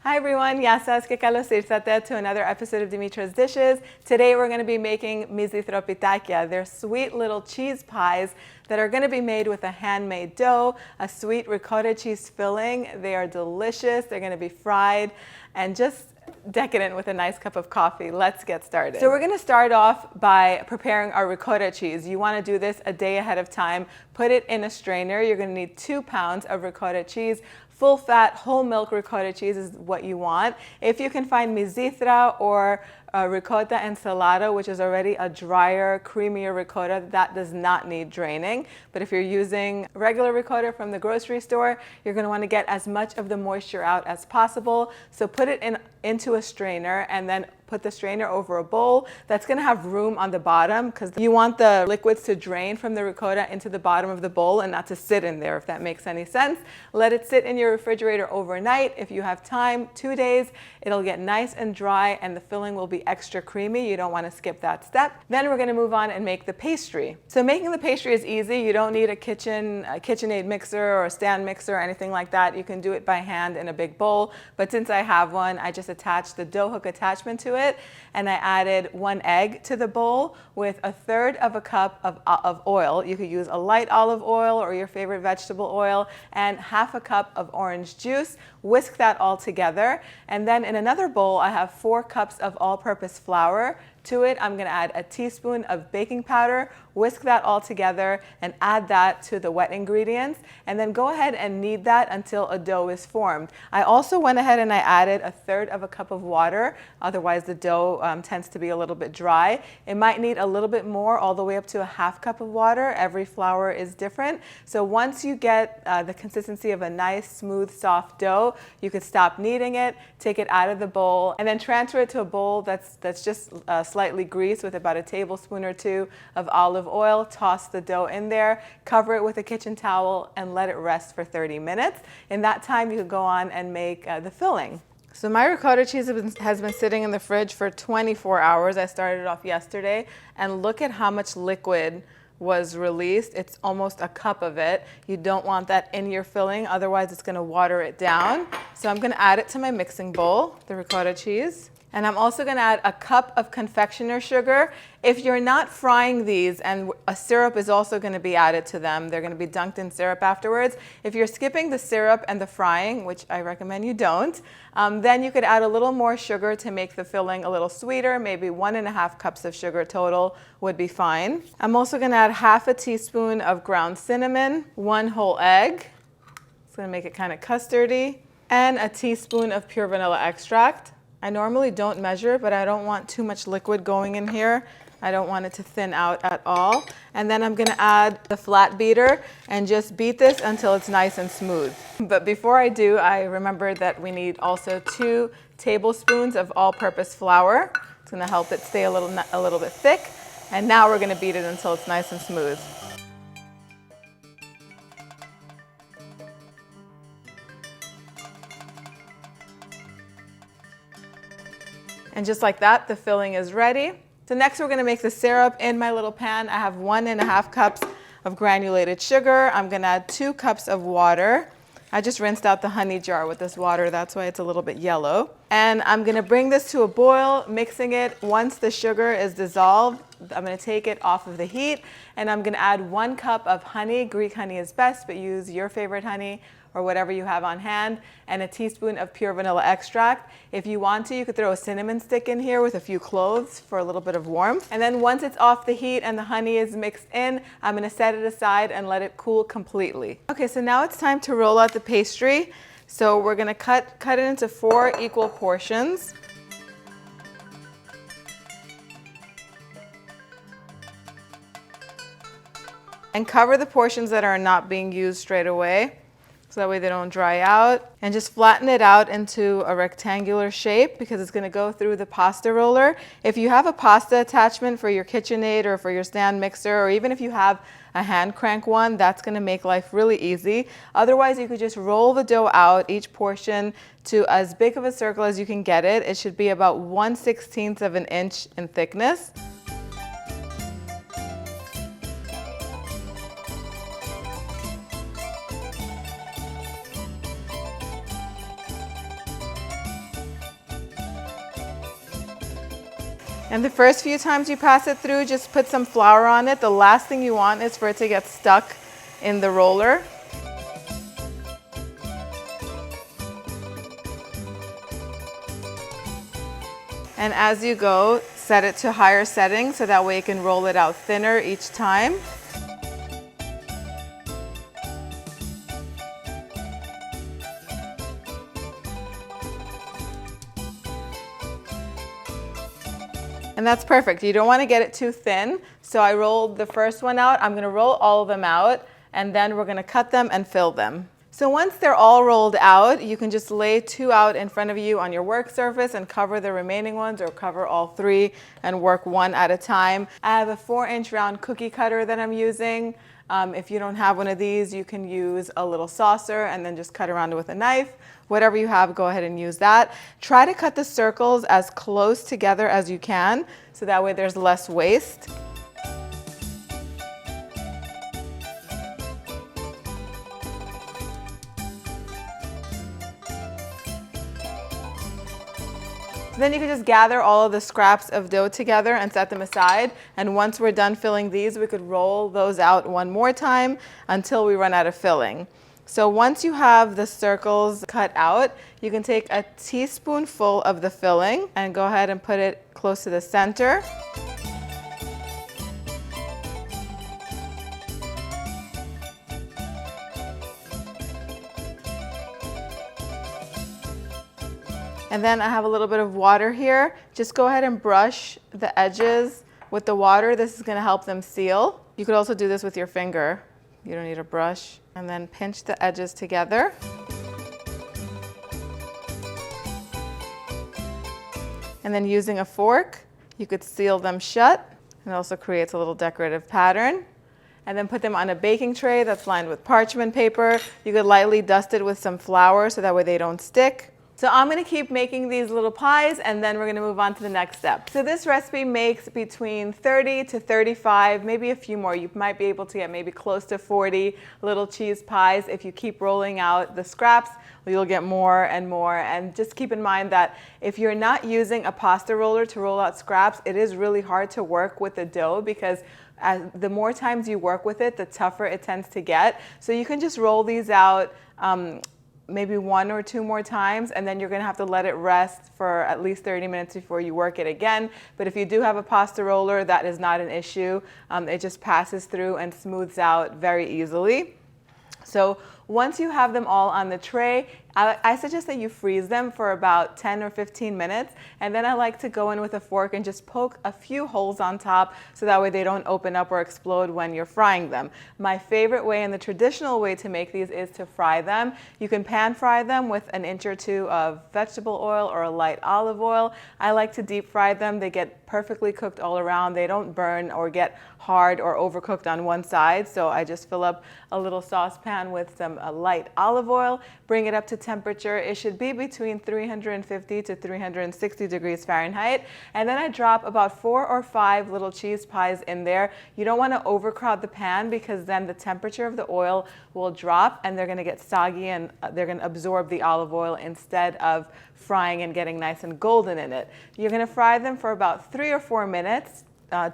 Hi everyone, Yasas que kalosirsate to another episode of Dimitra's Dishes. Today we're going to be making Mizithropitakia. They're sweet little cheese pies that are going to be made with a handmade dough, a sweet ricotta cheese filling. They are delicious. They're going to be fried and just decadent with a nice cup of coffee. Let's get started. So we're going to start off by preparing our ricotta cheese. You want to do this a day ahead of time. Put it in a strainer. You're going to need 2 pounds of ricotta cheese. Full fat, whole milk ricotta cheese is what you want. If you can find Mizithra or ricotta ensalada, which is already a drier, creamier ricotta, that does not need draining. But if you're using regular ricotta from the grocery store, you're going to want to get as much of the moisture out as possible. So put it into a strainer and then put the strainer over a bowl that's going to have room on the bottom because you want the liquids to drain from the ricotta into the bottom of the bowl and not to sit in there, if that makes any sense. Let it sit in your refrigerator overnight. If you have time, 2 days, it'll get nice and dry and the filling will be extra creamy. You don't want to skip that step. Then we're going to move on and make the pastry. So making the pastry is easy. You don't need a KitchenAid mixer or a stand mixer or anything like that. You can do it by hand in a big bowl. But since I have one, I just attached the dough hook attachment to it, and I added 1 egg to the bowl with 1/3 of a cup of oil. You could use a light olive oil or your favorite vegetable oil, and 1/2 cup of orange juice. Whisk that all together, and then in another bowl I have 4 cups of all-purpose flour. To it, I'm going to add a teaspoon of baking powder, whisk that all together, and add that to the wet ingredients, and then go ahead and knead that until a dough is formed. I also went ahead and I added 1/3 of a cup of water, otherwise the dough tends to be a little bit dry. It might need a little bit more, all the way up to 1/2 cup of water. Every flour is different. So once you get the consistency of a nice, smooth, soft dough, you could stop kneading it, take it out of the bowl, and then transfer it to a bowl that's just slightly greased with about a tablespoon or 2 of olive oil. Toss the dough in there, cover it with a kitchen towel, and let it rest for 30 minutes. In that time, you can go on and make the filling. So my ricotta cheese has been sitting in the fridge for 24 hours. I started it off yesterday, and look at how much liquid was released. It's almost a cup of it. You don't want that in your filling, otherwise it's going to water it down. So I'm going to add it to my mixing bowl, the ricotta cheese. And I'm also going to add a cup of confectioner sugar. If you're not frying these, and a syrup is also going to be added to them, they're going to be dunked in syrup afterwards. If you're skipping the syrup and the frying, which I recommend you don't, then you could add a little more sugar to make the filling a little sweeter. Maybe 1.5 cups of sugar total would be fine. I'm also going to add 1/2 teaspoon of ground cinnamon, 1 whole egg. It's going to make it kind of custardy, and a teaspoon of pure vanilla extract. I normally don't measure, but I don't want too much liquid going in here. I don't want it to thin out at all. And then I'm going to add the flat beater and just beat this until it's nice and smooth. But before I do, I remembered that we need also 2 tablespoons of all-purpose flour. It's going to help it stay a little bit thick. And now we're going to beat it until it's nice and smooth. And just like that, the filling is ready. So next we're going to make the syrup. In my little pan, I have 1.5 cups of granulated sugar. I'm going to add 2 cups of water. I just rinsed out the honey jar with this water. That's why it's a little bit yellow. And I'm going to bring this to a boil, mixing it. Once the sugar is dissolved, I'm going to take it off of the heat, and I'm going to add 1 cup of honey. Greek honey is best, but use your favorite honey or whatever you have on hand, and a teaspoon of pure vanilla extract. If you want to, you could throw a cinnamon stick in here with a few cloves for a little bit of warmth. And then once it's off the heat and the honey is mixed in, I'm going to set it aside and let it cool completely. Okay, so now it's time to roll out the pastry. So we're going to cut it into 4 equal portions. And cover the portions that are not being used straight away, so that way they don't dry out. And just flatten it out into a rectangular shape because it's going to go through the pasta roller. If you have a pasta attachment for your KitchenAid or for your stand mixer, or even if you have a hand crank one, that's going to make life really easy. Otherwise, you could just roll the dough out, each portion, to as big of a circle as you can get it. It should be about 1/16 of an inch in thickness. And the first few times you pass it through, just put some flour on it. The last thing you want is for it to get stuck in the roller. And as you go, set it to higher settings so that way you can roll it out thinner each time. And that's perfect. You don't want to get it too thin. So I rolled the first one out. I'm going to roll all of them out, and then we're going to cut them and fill them. So once they're all rolled out, you can just lay 2 out in front of you on your work surface and cover the remaining ones, or cover all 3 and work 1 at a time. I have a 4-inch round cookie cutter that I'm using. If you don't have one of these, you can use a little saucer and then just cut around it with a knife. Whatever you have, go ahead and use that. Try to cut the circles as close together as you can, so that way there's less waste. Then you can just gather all of the scraps of dough together and set them aside. And once we're done filling these, we could roll those out one more time until we run out of filling. So once you have the circles cut out, you can take a teaspoonful of the filling and go ahead and put it close to the center. And then I have a little bit of water here. Just go ahead and brush the edges with the water. This is going to help them seal. You could also do this with your finger. You don't need a brush. And then pinch the edges together. And then using a fork, you could seal them shut. It also creates a little decorative pattern. And then put them on a baking tray that's lined with parchment paper. You could lightly dust it with some flour so that way they don't stick. So I'm going to keep making these little pies, and then we're going to move on to the next step. So this recipe makes between 30 to 35, maybe a few more. You might be able to get maybe close to 40 little cheese pies. If you keep rolling out the scraps, you'll get more and more. And just keep in mind that if you're not using a pasta roller to roll out scraps, it is really hard to work with the dough, because the more times you work with it, the tougher it tends to get. So you can just roll these out maybe 1 or 2 more times, and then you're going to have to let it rest for at least 30 minutes before you work it again. But if you do have a pasta roller, that is not an issue. It just passes through and smooths out very easily. So once you have them all on the tray, I suggest that you freeze them for about 10 or 15 minutes. And then I like to go in with a fork and just poke a few holes on top so that way they don't open up or explode when you're frying them. My favorite way and the traditional way to make these is to fry them. You can pan fry them with an inch or 2 of vegetable oil or a light olive oil. I like to deep fry them. They get perfectly cooked all around. They don't burn or get hard or overcooked on one side. So I just fill up a little saucepan with some light olive oil, bring it up to temperature. It should be between 350 to 360 degrees Fahrenheit. And then I drop about 4 or 5 little cheese pies in there. You don't want to overcrowd the pan, because then the temperature of the oil will drop and they're going to get soggy, and they're going to absorb the olive oil instead of frying and getting nice and golden in it. You're going to fry them for about 3 or 4 minutes.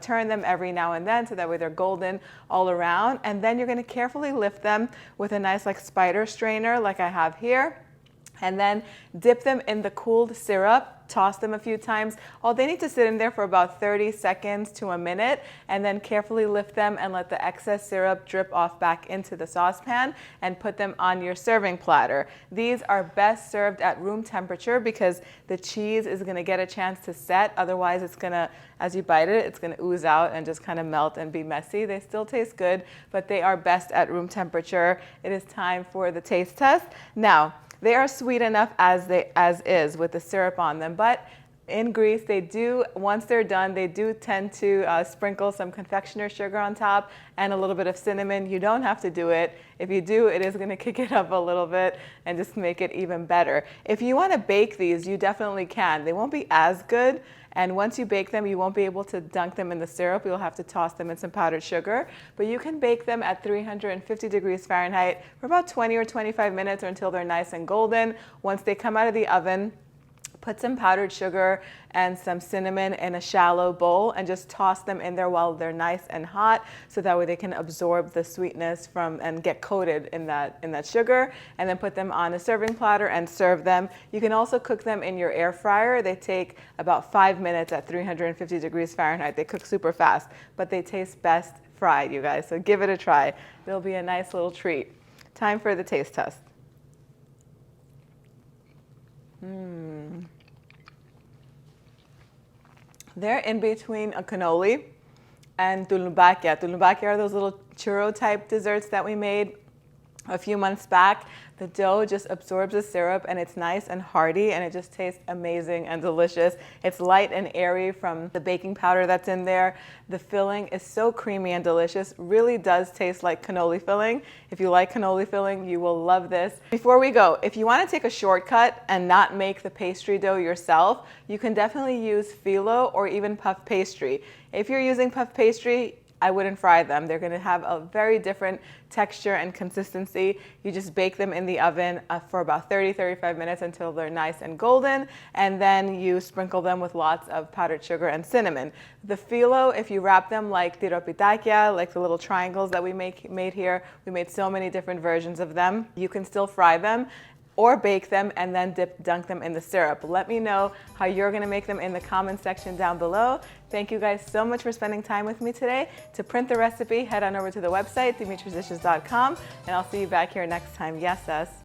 Turn them every now and then so that way they're golden all around. And then you're going to carefully lift them with a nice spider strainer like I have here. And then dip them in the cooled syrup. Toss them a few times. They need to sit in there for about 30 seconds to a minute, and then carefully lift them and let the excess syrup drip off back into the saucepan and put them on your serving platter. These are best served at room temperature because the cheese is going to get a chance to set. Otherwise, it's going to, as you bite it, it's going to ooze out and just kind of melt and be messy. They still taste good, but they are best at room temperature. It is time for the taste test. Now, they are sweet enough as is with the syrup on them, but in Greece, they do, once they're done, they do tend to sprinkle some confectioner sugar on top and a little bit of cinnamon. You don't have to do it. If you do, it is going to kick it up a little bit and just make it even better. If you want to bake these, you definitely can. They won't be as good. And once you bake them, you won't be able to dunk them in the syrup. You'll have to toss them in some powdered sugar. But you can bake them at 350 degrees Fahrenheit for about 20 or 25 minutes, or until they're nice and golden. Once they come out of the oven, Put some powdered sugar and some cinnamon in a shallow bowl and just toss them in there while they're nice and hot, so that way they can absorb the sweetness from and get coated in that sugar. And then put them on a serving platter and serve them. You can also cook them in your air fryer. They take about 5 minutes at 350 degrees Fahrenheit. They cook super fast, but they taste best fried, you guys. So give it a try. It'll be a nice little treat. Time for the taste test. They're in between a cannoli and tulumbakia. Tulumbakia are those little churro type desserts that we made a few months back. The dough just absorbs the syrup and it's nice and hearty and it just tastes amazing and delicious. It's light and airy from the baking powder that's in there. The filling is so creamy and delicious. Really does taste like cannoli filling. If you like cannoli filling, you will love this. Before we go, if you want to take a shortcut and not make the pastry dough yourself, you can definitely use phyllo or even puff pastry. If you're using puff pastry, I wouldn't fry them. They're going to have a very different texture and consistency. You just bake them in the oven for about 30-35 minutes until they're nice and golden, and then you sprinkle them with lots of powdered sugar and cinnamon. The phyllo, if you wrap them like Mizithropitakia, like the little triangles that we made here, we made so many different versions of them. You can still fry them or bake them and then dunk them in the syrup. Let me know how you're gonna make them in the comment section down below. Thank you guys so much for spending time with me today. To print the recipe, head on over to the website, dimitrasdishes.com, and I'll see you back here next time. Yes, sis.